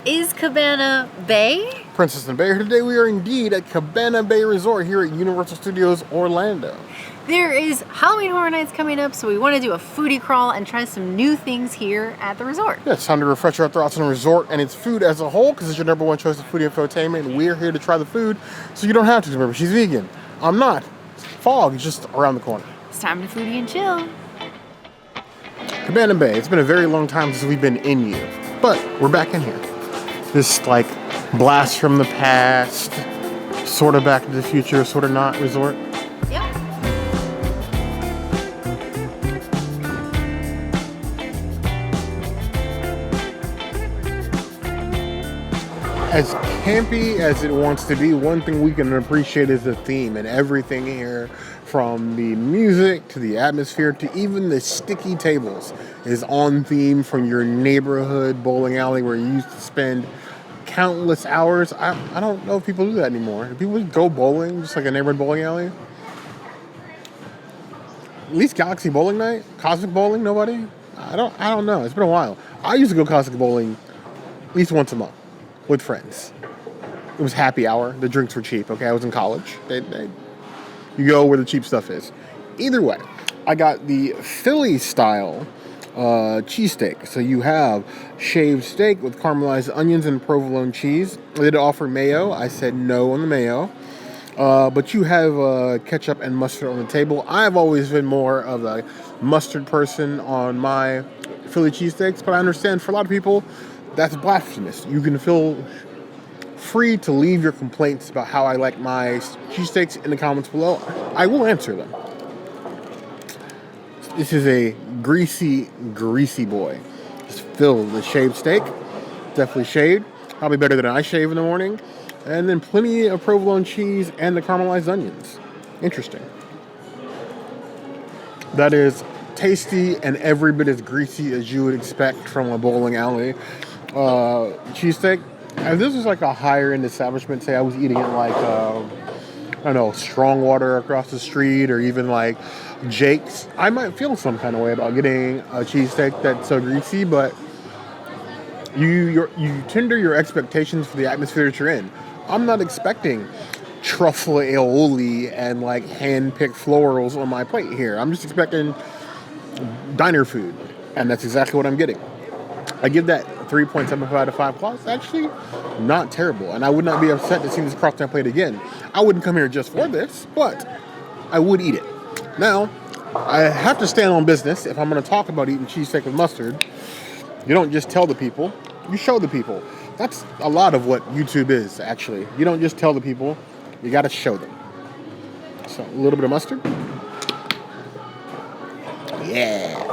Is Cabana Bay? Princess and Bay here. Today we are indeed at Cabana Bay Resort here at Universal Studios Orlando. There is Halloween Horror Nights coming up, so we want to do a foodie crawl and try some new things here at the resort. Yeah, it's time to refresh our thoughts on the resort and its food as a whole, because it's your number one choice of foodie infotainment, and we're here to try the food, so you don't have to. Remember, she's vegan. I'm not. Fog is just around the corner. It's time to foodie and chill. Cabana Bay. It's been a very long time since we've been in you, but we're back in here. This like blast from the past, sort of Back to the Future, sort of not resort. Yep. As campy as it wants to be, one thing we can appreciate is the theme, and everything here, from the music to the atmosphere to even the sticky tables, is on theme from your neighborhood bowling alley where you used to spend countless hours. I don't know if people do that anymore. Do people go bowling just like a neighborhood bowling alley? At least Galaxy Bowling Night? Cosmic Bowling? Nobody? I don't know. It's been a while. I used to go Cosmic Bowling at least once a month with friends. It was happy hour. The drinks were cheap, okay? I was in college. You go where the cheap stuff is. Either way, I got the Philly style cheesesteak. So you have shaved steak with caramelized onions and provolone cheese. They did offer mayo. I said no on the mayo. But you have ketchup and mustard on the table. I've always been more of a mustard person on my Philly cheesesteaks, but I understand for a lot of people that's blasphemous. You can feel free to leave your complaints about how I like my cheesesteaks in the comments below. I will answer them. This is a greasy boy. Just filled with shaved steak. Definitely shaved. Probably better than I shave in the morning. And then plenty of provolone cheese and the caramelized onions. Interesting. That is tasty and every bit as greasy as you would expect from a bowling alley cheesesteak. If this was like a higher end establishment, say I was eating it like, I don't know, Strong Water across the street, or even like Jake's, I might feel some kind of way about getting a cheesesteak that's so greasy, but you tender your expectations for the atmosphere that you're in. I'm not expecting truffle aioli and like hand-picked florals on my plate here. I'm just expecting diner food, and that's exactly what I'm getting. I give that 3.75 out of 5 claws. Actually, not terrible. And I would not be upset to see this cross my plate again. I wouldn't come here just for this, but I would eat it. Now, I have to stand on business if I'm going to talk about eating cheesesteak with mustard. You don't just tell the people, you show the people. That's a lot of what YouTube is, actually. You don't just tell the people, you got to show them. So, a little bit of mustard. Yeah.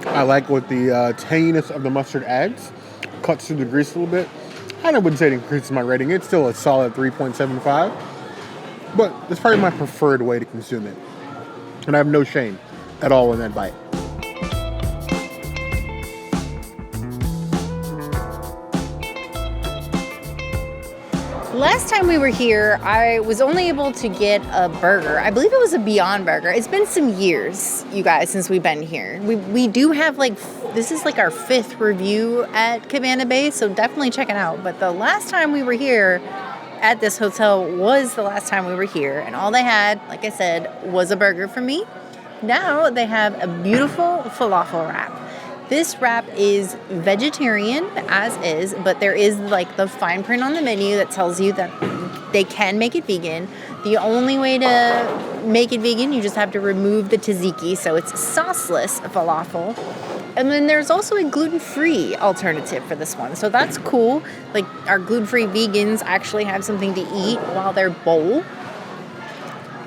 I like what the tanginess of the mustard adds. Cuts through the grease a little bit. I wouldn't say it increases my rating. It's still a solid 3.75. But it's probably my preferred way to consume it. And I have no shame at all in that bite. Last time we were here, I was only able to get a burger. I believe it was a Beyond Burger. It's been some years, you guys, since we've been here. We do have this is like our 5th review at Cabana Bay, so definitely check it out. But the last time we were here at this hotel was the last time we were here, and all they had, like I said, was a burger for me. Now they have a beautiful falafel wrap. This wrap is vegetarian as is, but there is like the fine print on the menu that tells you that they can make it vegan. The only way to make it vegan, you just have to remove the tzatziki, so it's sauceless falafel. And then there's also a gluten-free alternative for this one, so that's cool. Like our gluten-free vegans actually have something to eat while they're bowl.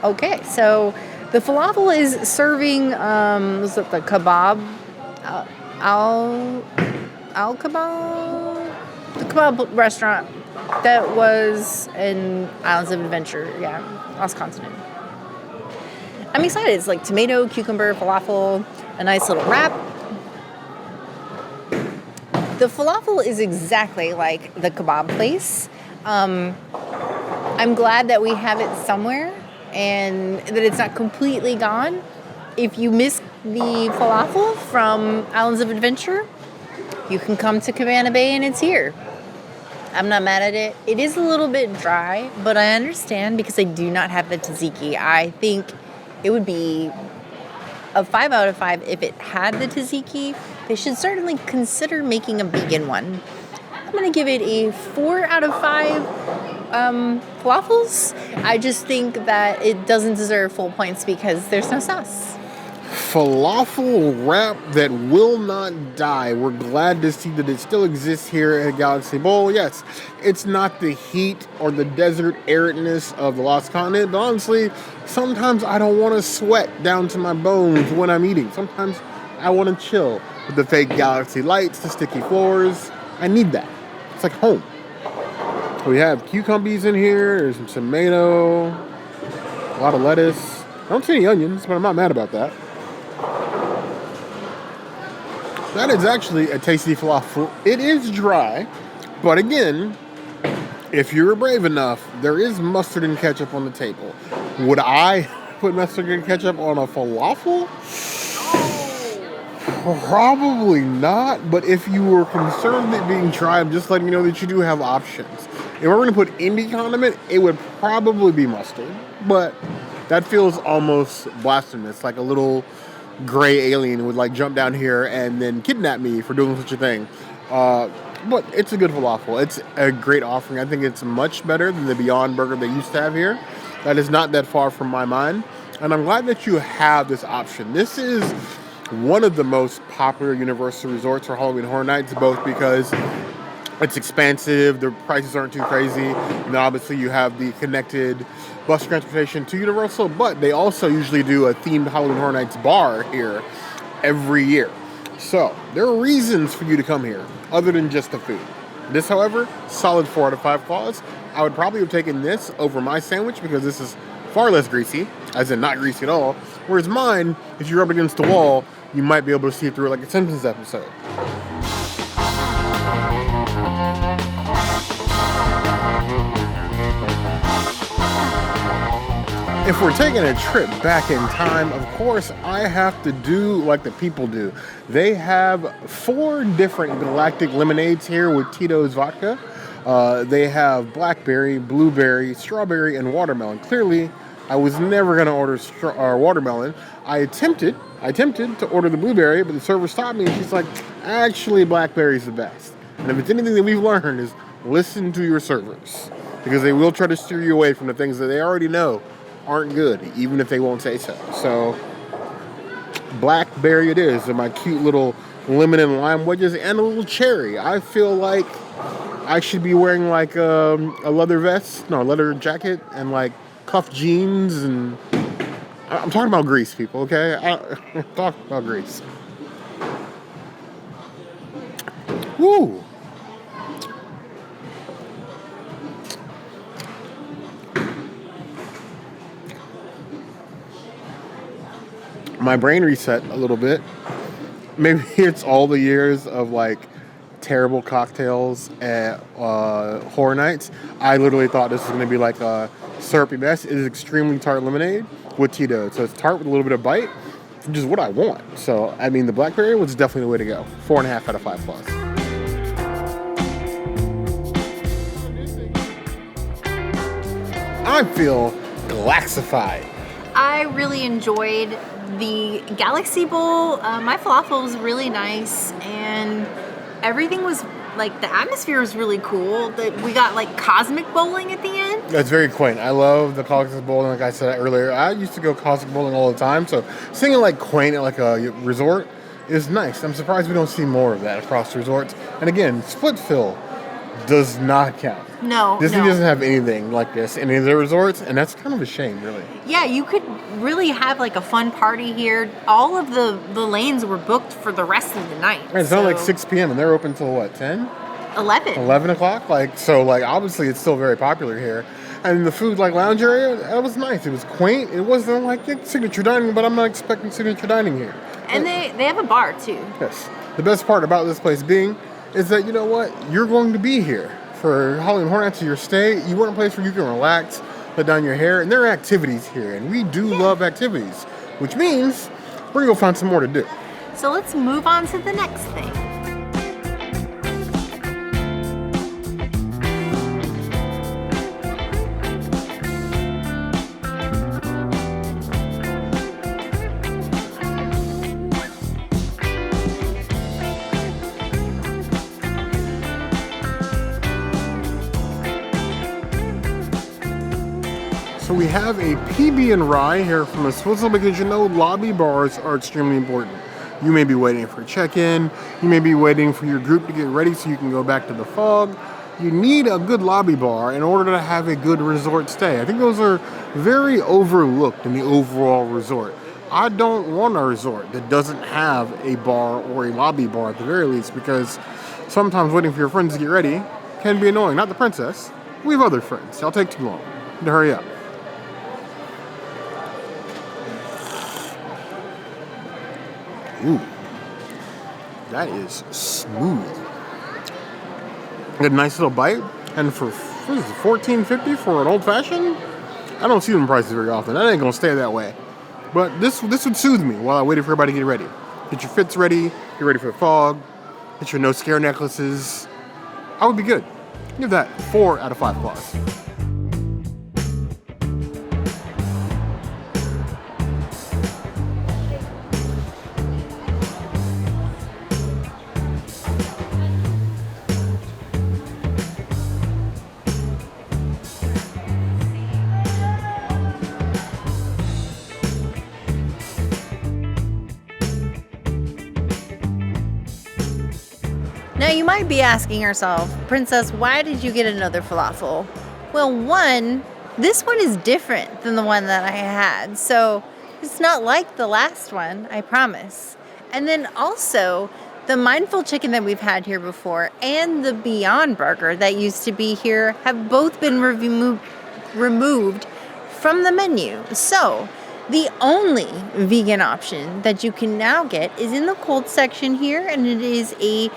Okay, so the falafel is serving, was it the kebab? Al Kebab, the kebab restaurant that was in Islands of Adventure, Lost Continent. I'm excited. It's like tomato, cucumber, falafel, a nice little wrap. The falafel is exactly like the kebab place. I'm glad that we have it somewhere and that it's not completely gone. If you miss the falafel from Islands of Adventure, you can come to Cabana Bay and it's here. I'm not mad at it. It is a little bit dry, but I understand because I do not have the tzatziki. I think it would be a 5 out of 5 if it had the tzatziki. They should certainly consider making a vegan one. I'm going to give it a 4 out of 5 falafels. I just think that it doesn't deserve full points because there's no sauce. Falafel wrap that will not die. We're glad to see that it still exists here at Galaxy Bowl. Yes, it's not the heat or the desert aridness of the Lost Continent, but honestly, sometimes I don't want to sweat down to my bones when I'm eating. Sometimes I want to chill with the fake Galaxy lights, the sticky floors. I need that. It's like home. We have cucumbers in here. There's some tomato, a lot of lettuce. I don't see any onions, but I'm not mad about that. That is actually a tasty falafel. It is dry, but again, if you're brave enough, there is mustard and ketchup on the table. Would I put mustard and ketchup on a falafel? Probably not, but if you were concerned with it being dry, I'm just letting you know that you do have options. If we're going to put any condiment, it would probably be mustard, but that feels almost blasphemous, like a little gray alien would like jump down here and then kidnap me for doing such a thing. But it's a good falafel. It's a great offering. I think it's much better than the Beyond Burger they used to have here. That is not that far from my mind. And I'm glad that you have this option. This is one of the most popular Universal resorts for Halloween Horror Nights, both because it's expansive, the prices aren't too crazy, and obviously you have the connected bus transportation to Universal, but they also usually do a themed Halloween Horror Nights bar here every year. So there are reasons for you to come here other than just the food. This, however, solid 4 out of 5 claws. I would probably have taken this over my sandwich because this is far less greasy, as in not greasy at all, whereas mine, if you rub it against the wall, you might be able to see through it like a Simpsons episode. If we're taking a trip back in time, of course, I have to do like the people do. They have 4 different Galactic lemonades here with Tito's vodka. They have blackberry, blueberry, strawberry, and watermelon. Clearly, I was never going to order watermelon. I attempted to order the blueberry, but the server stopped me and she's like, actually, blackberry is the best. And if it's anything that we've learned is listen to your servers, because they will try to steer you away from the things that they already know aren't good, even if they won't say so. So, blackberry it is, and my cute little lemon and lime wedges, and a little cherry. I feel like I should be wearing like a leather jacket, and like cuff jeans, and I'm talking about Greece, people, okay? I'm talking about Greece. Woo! My brain reset a little bit. Maybe it's all the years of like terrible cocktails at horror nights. I literally thought this was going to be like a syrupy mess. It is extremely tart lemonade with Tito. So it's tart with a little bit of bite, which is what I want. So, I mean, the blackberry was definitely the way to go. 4.5 out of 5 plus. I feel galaxified. I really enjoyed the Galaxy Bowl. My falafel was really nice, and everything was like, the atmosphere was really cool. We got like cosmic bowling at the end. That's very quaint. I love the cosmic bowling. Like I said earlier, I used to go cosmic bowling all the time. So seeing it like quaint at like a resort is nice. I'm surprised we don't see more of that across the resorts. And again, Splitsville does not count. No, Disney doesn't have anything like this in any of their resorts, and that's kind of a shame, really. Yeah, you could really have like a fun party here. All of the lanes were booked for the rest of the night. Right, it's only like 6 p.m. and they're open till what, 10? 11. 11 o'clock? Obviously it's still very popular here. And the food, like, lounge area, that was nice. It was quaint. It wasn't like signature dining, but I'm not expecting signature dining here. And they have a bar, too. Yes. The best part about this place being is that, you know what? You're going to be here for Halloween Horror Nights of your stay. You want a place where you can relax, let down your hair, and there are activities here. And we do love activities, which means we're going to go find some more to do. So let's move on to the next thing. So we have a PB and Rye here from a Swizzle because you know lobby bars are extremely important. You may be waiting for check-in. You may be waiting for your group to get ready so you can go back to the fog. You need a good lobby bar in order to have a good resort stay. I think those are very overlooked in the overall resort. I don't want a resort that doesn't have a bar or a lobby bar at the very least because sometimes waiting for your friends to get ready can be annoying. Not the princess. We have other friends. Y'all take too long. To hurry up. Ooh, that is smooth. Get a nice little bite, and for what is it, $14.50 for an old fashioned? I don't see them prices very often. That ain't gonna stay that way. But this would soothe me while I waited for everybody to get ready. Get your fits ready, get ready for the fog, get your no scare necklaces. I would be good. Give that 4 out of 5 claws. Now you might be asking yourself, Princess, why did you get another falafel? Well, one, this one is different than the one that I had. So it's not like the last one, I promise. And then also, the mindful chicken that we've had here before and the Beyond Burger that used to be here have both been removed from the menu. So the only vegan option that you can now get is in the cold section here, and it is a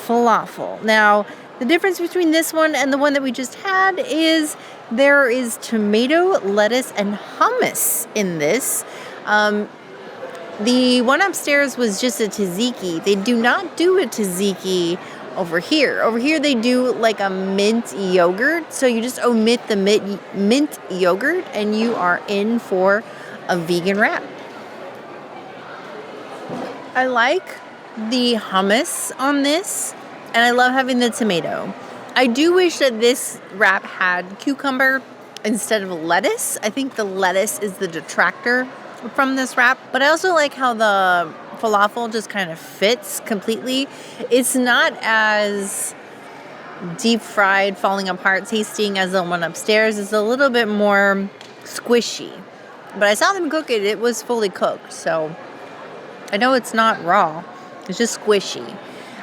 falafel. Now, the difference between this one and the one that we just had is there is tomato, lettuce, and hummus in this. The one upstairs was just a tzatziki. They do not do a tzatziki over here. Over here, they do like a mint yogurt. So you just omit the mint yogurt, and you are in for a vegan wrap. I like the hummus on this, and I love having the tomato. I do wish that this wrap had cucumber instead of lettuce. I think the lettuce is the detractor from this wrap, but I also like how the falafel just kind of fits completely. It's not as deep fried, falling apart tasting as the one upstairs. It's a little bit more squishy, but I saw them cook it. It was fully cooked, so I know it's not raw. It's just squishy.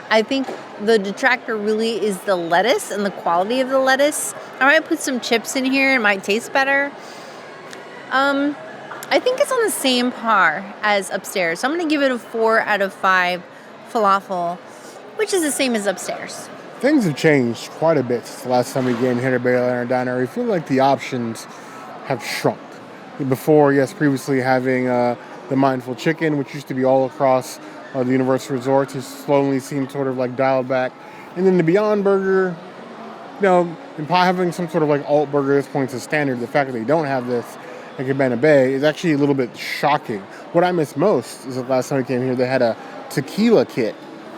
I think the detractor really is the lettuce and the quality of the lettuce. I might put some chips in here. It might taste better. I think it's on the same par as upstairs. So I'm going to give it a 4 out of 5 falafel, which is the same as upstairs. Things have changed quite a bit since the last time we came here to Bayliner Diner. I feel like the options have shrunk. Before, yes, previously having the mindful chicken, which used to be all across the Universal Resorts, has slowly seemed sort of like dialed back. And then the Beyond Burger, you know, and having some sort of like alt burger at this point is standard. The fact that they don't have this at Cabana Bay is actually a little bit shocking. What I miss most is the last time we came here, they had a tequila kit.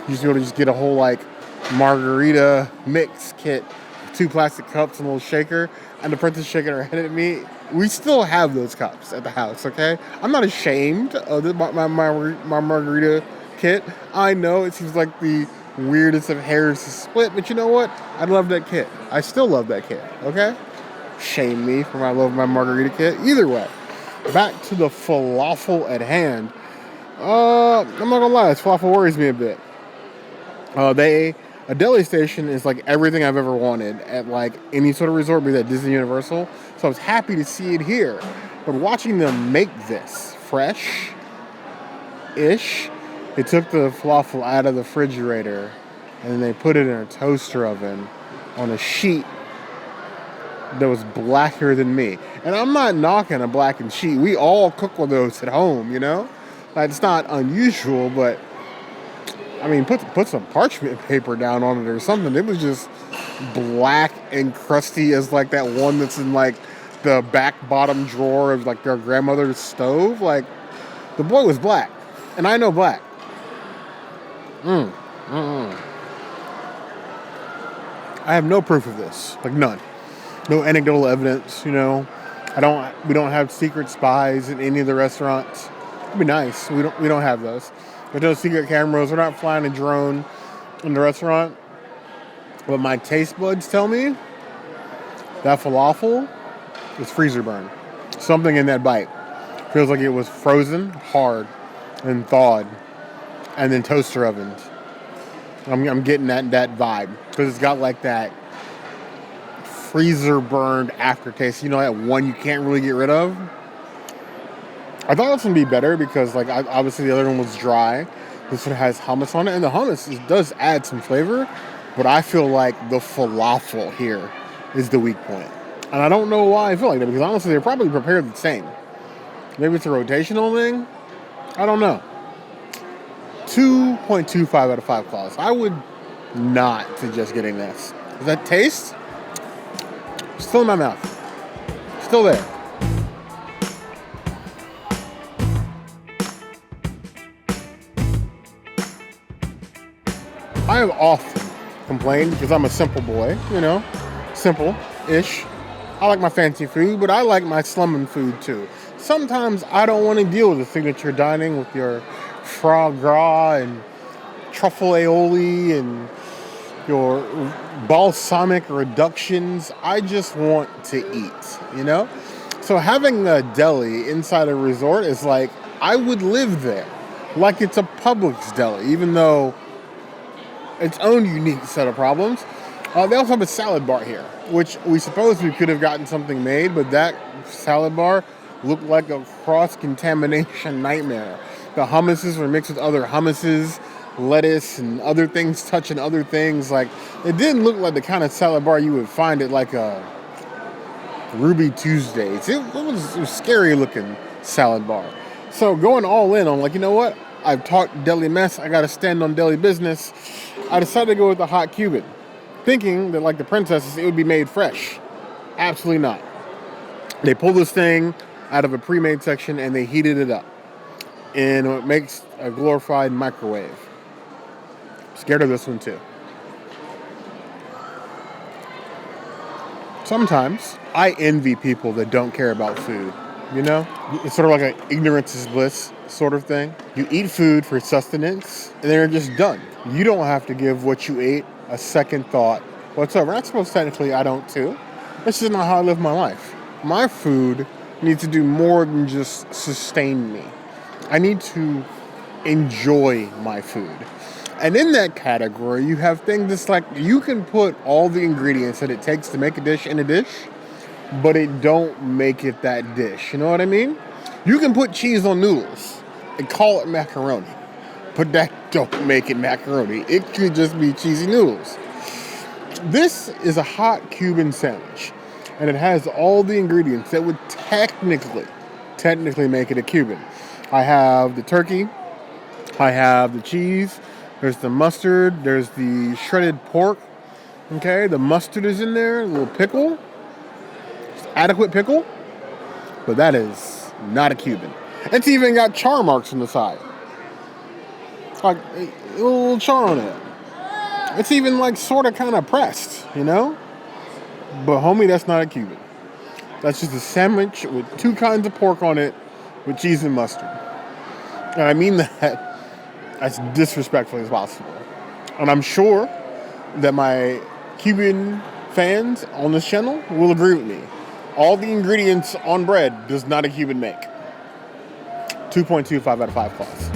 You used to be able to just get a whole like margarita mix kit, 2 plastic cups and a little shaker, and the princess shaking her head at me. We still have those cups at the house, okay? I'm not ashamed of my margarita kit. I know it seems like the weirdest of hairs to split, but you know what? I love that kit. I still love that kit, okay? Shame me for my love of my margarita kit. Either way, back to the falafel at hand. I'm not gonna lie, this falafel worries me a bit. A deli station is like everything I've ever wanted at like any sort of resort, be that Disney Universal. So I was happy to see it here. But watching them make this fresh-ish, they took the falafel out of the refrigerator and then they put it in a toaster oven on a sheet that was blacker than me. And I'm not knocking a blackened sheet. We all cook with those at home, you know? Like, it's not unusual, but I mean, put some parchment paper down on it or something. It was just black and crusty as like that one that's in like the back bottom drawer of like their grandmother's stove. Like, the boy was black, and I know black. I have no proof of this, like none. No anecdotal evidence, you know. We don't have secret spies in any of the restaurants. It'd be nice. We don't have those. There's no secret cameras. We're not flying a drone in the restaurant. But my taste buds tell me that falafel is freezer burn. Something in that bite feels like it was frozen hard and thawed and then toaster ovened. I'm getting that vibe because it's got like that freezer burned aftertaste. You know, that one you can't really get rid of. I thought it was going to be better because like obviously the other one was dry. This one has hummus on it, and the hummus does add some flavor, but I feel like the falafel here is the weak point. And I don't know why I feel like that because honestly they're probably prepared the same. Maybe it's a rotational thing. I don't know. 2.25 out of 5 claws. I would not suggest getting this. Does that taste? Still in my mouth. Still there. I have often complained because I'm a simple boy, you know, simple-ish. I like my fancy food, but I like my slumming food too. Sometimes I don't want to deal with the signature dining with your foie gras and truffle aioli and your balsamic reductions. I just want to eat, you know? So having a deli inside a resort is like, I would live there. Like it's a Publix deli, even though its own unique set of problems. They also have a salad bar here, which we suppose we could have gotten something made, but that salad bar looked like a cross-contamination nightmare. The hummuses were mixed with other hummuses, lettuce, and other things touching other things. Like, it didn't look like the kind of salad bar you would find at like a Ruby Tuesdays. It was a scary-looking salad bar. So going all in on like, you know what? I've taught deli mess. I got to stand on deli business. I decided to go with the hot Cuban, thinking that like the princesses, it would be made fresh. Absolutely not. They pulled this thing out of a pre-made section and they heated it up in what makes a glorified microwave. Scared of this one too. Sometimes I envy people that don't care about food. You know, it's sort of like an ignorance is bliss sort of thing. You eat food for sustenance and then you're just done. You don't have to give what you ate a second thought whatsoever. I suppose technically I don't too. That's just not how I live my life. My food needs to do more than just sustain me. I need to enjoy my food. And in that category, you have things that's like you can put all the ingredients that it takes to make a dish in a dish, but it don't make it that dish. You know what I mean? You can put cheese on noodles and call it macaroni, but that don't make it macaroni. It could just be cheesy noodles. This is a hot Cuban sandwich, and it has all the ingredients that would technically make it a Cuban. I have the turkey, I have the cheese, there's the mustard, there's the shredded pork, okay? The mustard is in there, a little pickle, adequate pickle, but that is not a Cuban. It's even got char marks on the side. Like a little char on it. It's even like sort of kind of pressed, you know? But homie, that's not a Cuban. That's just a sandwich with 2 kinds of pork on it with cheese and mustard. And I mean that as disrespectfully as possible. And I'm sure that my Cuban fans on this channel will agree with me. All the ingredients on bread does not a Cuban make. 2.25 out of 5 claws.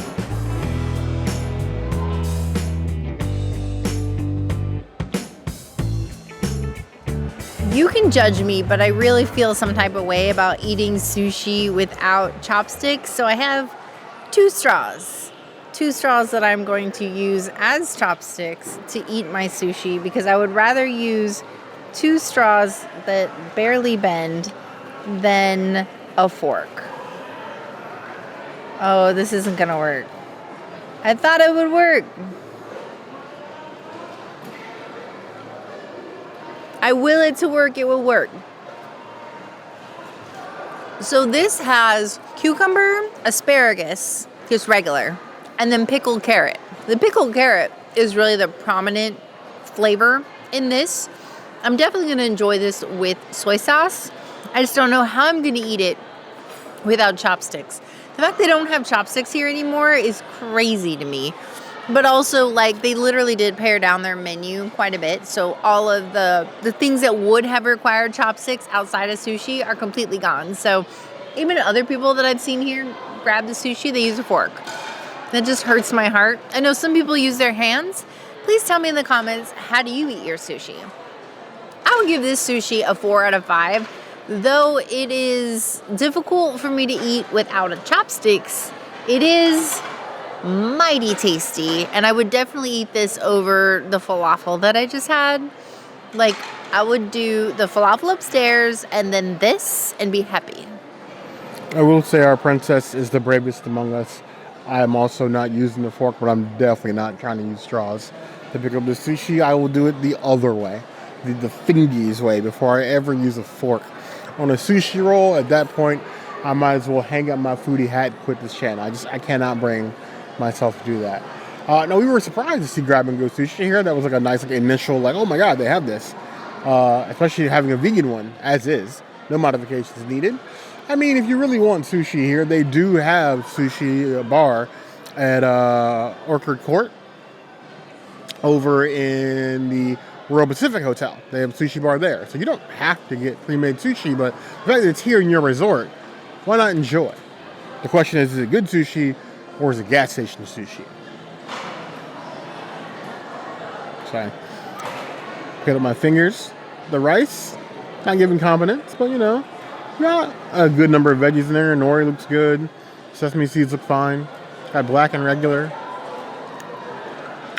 You can judge me, but I really feel some type of way about eating sushi without chopsticks. So I have 2 straws. 2 straws that I'm going to use as chopsticks to eat my sushi because I would rather use 2 straws that barely bend than a fork. Oh, this isn't gonna work. I thought it would work. I will it to work, it will work. So this has cucumber, asparagus, just regular, and then pickled carrot. The pickled carrot is really the prominent flavor in this. I'm definitely going to enjoy this with soy sauce. I just don't know how I'm going to eat it without chopsticks. The fact they don't have chopsticks here anymore is crazy to me. But also, like, they literally did pare down their menu quite a bit. So all of the things that would have required chopsticks outside of sushi are completely gone. So even other people that I've seen here grab the sushi, they use a fork. That just hurts my heart. I know some people use their hands. Please tell me in the comments, how do you eat your sushi? I would give this sushi a 4 out of 5. Though it is difficult for me to eat without a chopsticks, it is mighty tasty, and I would definitely eat this over the falafel that I just had. Like, I would do the falafel upstairs and then this and be happy. I will say our princess is the bravest among us. I am also not using the fork, but I'm definitely not trying to use straws to pick up the sushi. I will do it the other way, the fingies way, before I ever use a fork. On a sushi roll, at that point, I might as well hang up my foodie hat and quit this channel. I cannot bring myself to do that. No, we were surprised to see grab and go sushi here. That was like a nice initial, oh my god, they have this. Especially having a vegan one, as is. No modifications needed. I mean, if you really want sushi here, they do have sushi bar at Orchard Court over in the Royal Pacific Hotel. They have a sushi bar there. So you don't have to get pre-made sushi, but the fact that it's here in your resort, why not enjoy? The question is it good sushi or is it gas station sushi? So I pick up my fingers. The rice, not giving confidence, but got a good number of veggies in there. Nori looks good. Sesame seeds look fine. Got black and regular.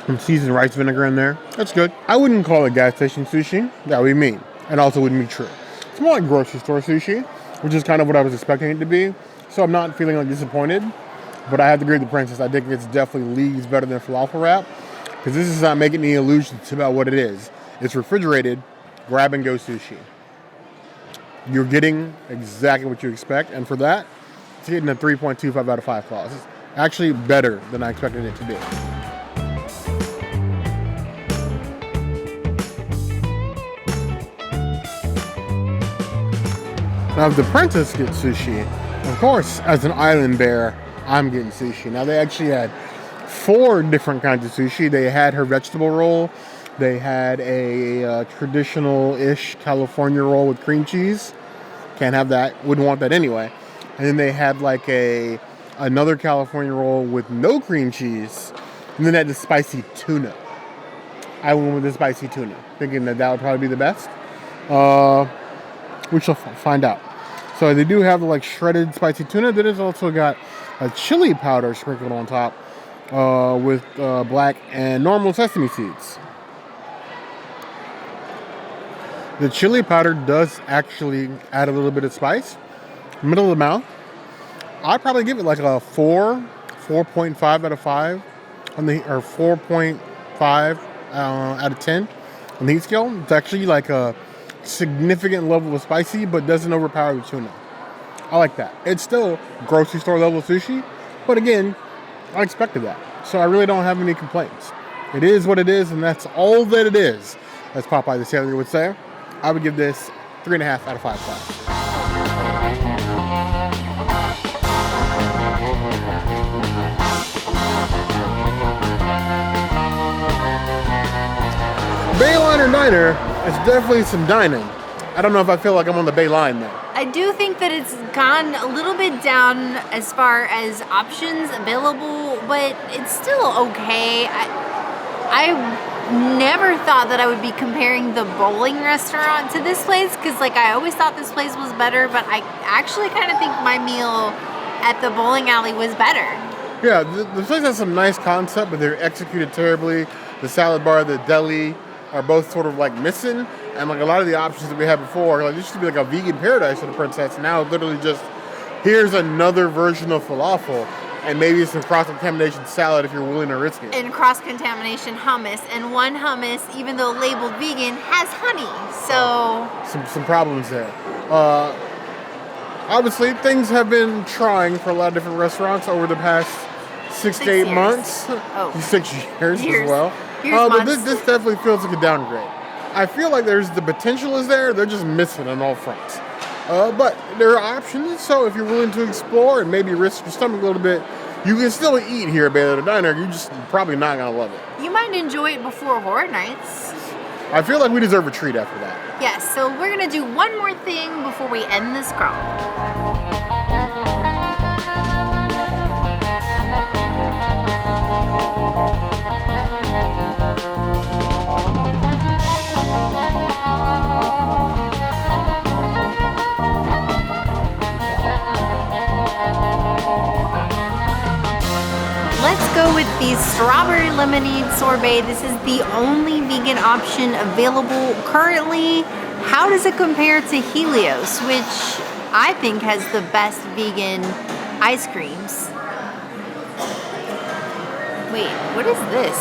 Some seasoned rice vinegar in there. That's good. I wouldn't call it gas station sushi. That would be mean. And also wouldn't be true. It's more like grocery store sushi, which is kind of what I was expecting it to be. So I'm not feeling disappointed. But I have to agree with the princess. I think it's definitely leagues better than falafel wrap. Because this is not making any illusions about what it is. It's refrigerated, grab and go sushi. You're getting exactly what you expect. And for that, it's getting a 3.25 out of 5 claws. It's actually better than I expected it to be. Now, if the princess gets sushi, of course, as an island bear, I'm getting sushi. Now, they actually had 4 different kinds of sushi. They had her vegetable roll. They had a traditional-ish California roll with cream cheese. Can't have that. Wouldn't want that anyway. And then they had another California roll with no cream cheese. And then they had the spicy tuna. I went with the spicy tuna, thinking that would probably be the best. We shall find out. So they do have the shredded spicy tuna. Then it's also got a chili powder sprinkled on top with black and normal sesame seeds. The chili powder does actually add a little bit of spice. Middle of the mouth. I'd probably give it a 4.5 out of 5 or 4.5 out of 10 on the heat scale. It's actually a significant level of spicy, but doesn't overpower the tuna. I like that. It's still grocery store level sushi, but again, I expected that. So I really don't have any complaints. It is what it is, and that's all that it is, as Popeye the Sailor would say. I would give this 3.5 out of 5 claws. Bayliner Diner is definitely some dining. I don't know if I feel like I'm on the Bay line though. I do think that it's gone a little bit down as far as options available, but it's still okay. I never thought that I would be comparing the bowling restaurant to this place because I always thought this place was better, but I actually kind of think my meal at the bowling alley was better. Yeah, the place has some nice concept, but they're executed terribly. The salad bar, the deli are both sort of missing. And a lot of the options that we had before, this used to be a vegan paradise for the princess. Now literally just, here's another version of falafel. And maybe some cross-contamination salad if you're willing to risk it. And cross-contamination hummus. And one hummus, even though labeled vegan, has honey. So some problems there. Obviously, things have been trying for a lot of different restaurants over the past 6 to 8 months. Oh. 6 years as well. But this definitely feels like a downgrade. I feel like there's the potential is there. They're just missing on all fronts. But there are options, so if you're willing to explore and maybe risk your stomach a little bit, you can still eat here at Bayliner Diner. You're just probably not going to love it. You might enjoy it before Horror Nights. I feel like we deserve a treat after that. Yes, so we're going to do one more thing before we end this crawl. Let's go with the strawberry lemonade sorbet. This is the only vegan option available currently. How does it compare to Helios, which I think has the best vegan ice creams? Wait, what is this?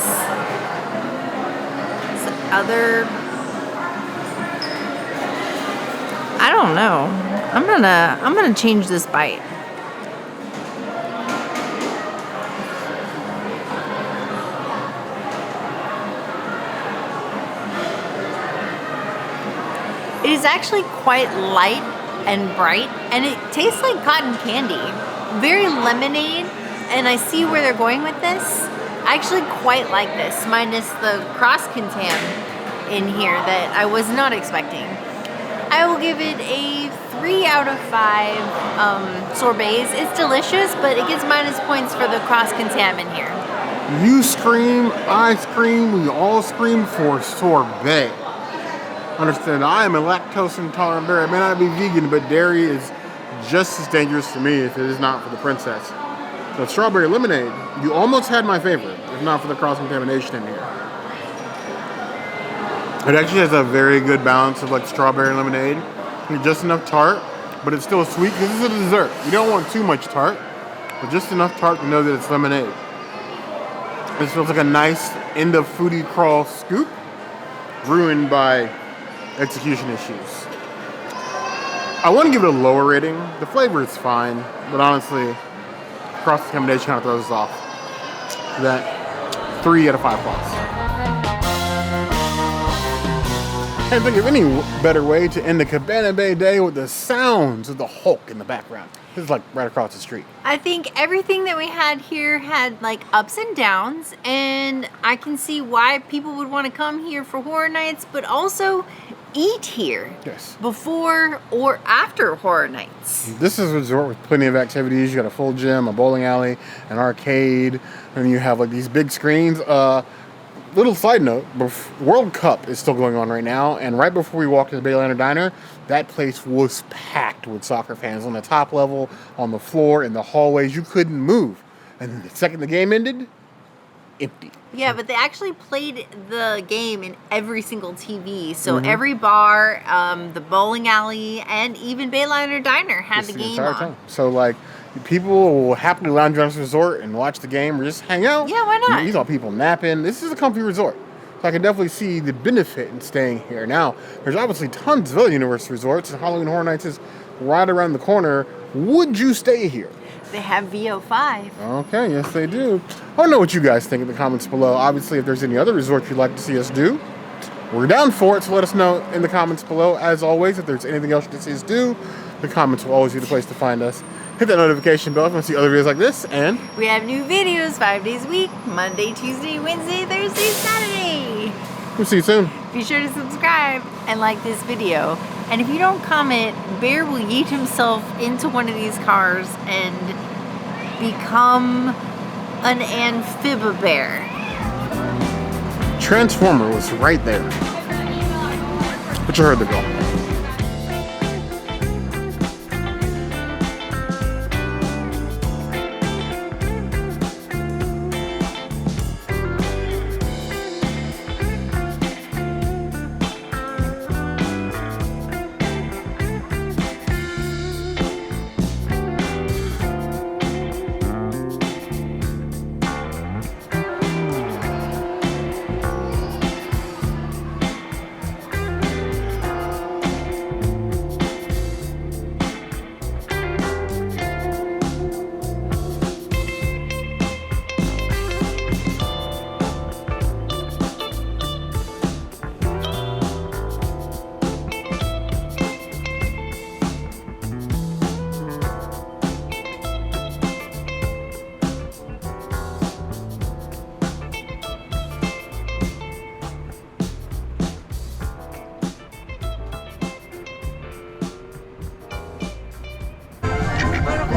I don't know. I'm gonna change this bite. It is actually quite light and bright, and it tastes like cotton candy. Very lemonade, and I see where they're going with this. I actually quite like this, minus the cross-contam in here that I was not expecting. I will give it a 3 out of 5 sorbets. It's delicious, but it gets minus points for the cross-contam in here. You scream, I scream, we all scream for sorbet. Understand, I am a lactose intolerant berry. I may not be vegan, but dairy is just as dangerous to me if it is not for the princess. So strawberry lemonade, you almost had my favorite, if not for the cross-contamination in here. It actually has a very good balance of like strawberry lemonade. Just enough tart, but it's still sweet because this is a dessert. You don't want too much tart, but just enough tart to know that it's lemonade. This feels like a nice end of foodie crawl scoop, ruined by execution issues. I want to give it a lower rating. The flavor is fine, but honestly, cross-contamination kind of throws us off. That 3 out of 5 plus. Can't think of any better way to end the Cabana Bay day with the sounds of the Hulk in the background. This is like right across the street. I think everything that we had here had like ups and downs, and I can see why people would want to come here for Horror Nights, but also eat here. Yes. Before or after Horror Nights. This is a resort with plenty of activities. You got a full gym, a bowling alley, an arcade, and you have like these big screens. Little side note, World Cup is still going on right now, and right before we walked to the Bayliner Diner, that place was packed with soccer fans on the top level, on the floor, in the hallways. You couldn't move. And the second the game ended, empty. Yeah, but they actually played the game in every single TV. So every bar, the bowling alley, and even Bayliner Diner had the game on. Time. So, like, people will happily lounge around this resort and watch the game or just hang out. Yeah, why not? You saw people napping. This is a comfy resort. So I can definitely see the benefit in staying here. Now, there's obviously tons of other Universal resorts, and Halloween Horror Nights is right around the corner. Would you stay here? They have VO5. Okay, yes they do. I want to know what you guys think in the comments below. Obviously, if there's any other resorts you'd like to see us do, we're down for it, so let us know in the comments below. As always, if there's anything else you'd see us do, the comments will always be the place to find us. Hit that notification bell if you want to see other videos like this, and we have new videos 5 days a week, Monday, Tuesday, Wednesday, Thursday, Saturday. We'll see you soon. Be sure to subscribe and like this video. And if you don't comment, Bear will yeet himself into one of these cars and become an amphibibear. Transformer was right there. But you heard the girl.